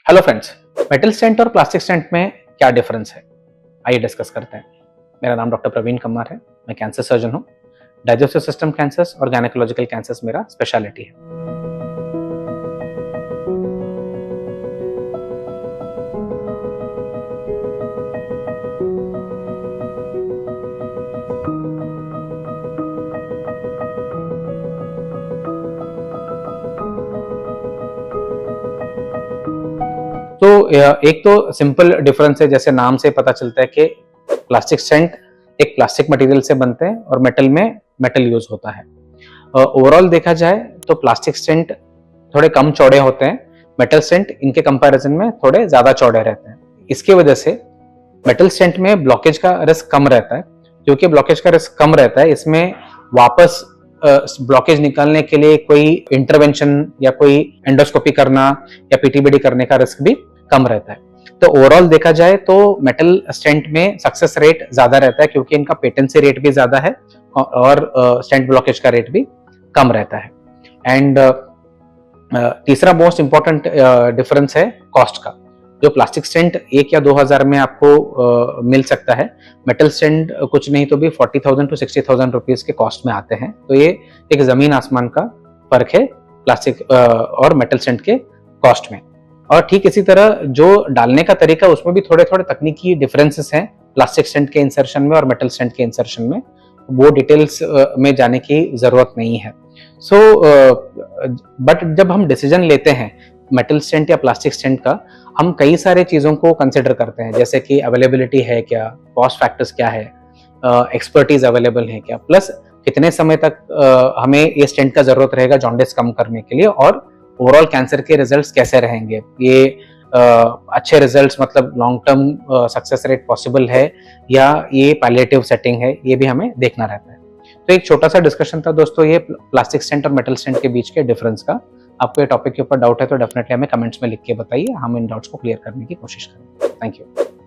Hello friends, metal stent और plastic stent में क्या डिफरेंस है, आइए डिस्कस करते हैं। मेरा नाम डॉक्टर प्रवीण कम्मार है। मैं कैंसर सर्जन हूँ। डाइजेस्टिव सिस्टम कैंसर्स और गायनेकोलॉजिकल कैंसर्स मेरा स्पेशलिटी है। तो एक तो सिंपल डिफरेंस है, जैसे नाम से पता चलता है कि प्लास्टिक स्टेंट एक प्लास्टिक मटेरियल से बनते हैं और मेटल में मेटल यूज होता है। ओवरऑल देखा जाए तो प्लास्टिक स्टेंट थोड़े कम चौड़े होते हैं, मेटल स्टेंट इनके कंपैरिजन में थोड़े ज्यादा चौड़े रहते हैं। इसकी वजह से मेटल स्टेंट में ब्लॉकेज का रिस्क कम रहता है। क्योंकि ब्लॉकेज का रिस्क कम रहता है, इसमें वापस ब्लॉकेज निकालने के लिए कोई इंटरवेंशन या कोई एंडोस्कोपी करना या पीटीबीडी करने का रिस्क भी कम रहता है। तो ओवरऑल देखा जाए तो मेटल स्टेंट में सक्सेस रेट ज्यादा रहता है, क्योंकि इनका पेटेंसी रेट भी ज्यादा है और स्टेंट ब्लॉकेज का रेट भी कम रहता है। एंड तीसरा मोस्ट इंपॉर्टेंट डिफरेंस है कॉस्ट का। जो प्लास्टिक स्टेंट 1 या 2 हजार में आपको मिल सकता है, मेटल स्टेंट कुछ नहीं तो भी 40,000 to 60,000 रुपीज के कॉस्ट में आते हैं। तो ये एक जमीन आसमान का फर्क है प्लास्टिक और मेटल स्टेंट के कॉस्ट में। और ठीक इसी तरह जो डालने का तरीका, उसमें भी थोड़े थोड़े तकनीकी डिफरेंसेस हैं प्लास्टिक स्टेंट के इंसर्शन में और मेटल स्टेंट के इंसर्शन में। वो डिटेल्स में जाने की जरूरत नहीं है। बट जब हम डिसीजन लेते हैं मेटल स्टेंट या प्लास्टिक स्टेंट का, हम कई सारे चीजों को कंसिडर करते हैं, जैसे कि अवेलेबिलिटी है क्या, कॉस्ट फैक्टर्स क्या है, एक्सपर्टीज अवेलेबल है क्या, प्लस कितने समय तक हमें ये स्टेंट का जरूरत रहेगा जॉन्डिस कम करने के लिए, और ओवरऑल कैंसर के रिजल्ट्स कैसे रहेंगे। ये अच्छे रिजल्ट्स मतलब long term success rate possible है या ये पैलिएटिव सेटिंग है, ये भी हमें देखना रहता है। तो एक छोटा सा डिस्कशन था दोस्तों ये प्लास्टिक स्टेंट और मेटल स्टेंट के बीच के डिफरेंस का। आपको ये टॉपिक के ऊपर डाउट है तो डेफिनेटली हमें कमेंट्स में लिख के बताइए, हम इन डाउट्स को क्लियर करने की कोशिश करेंगे। Thank you.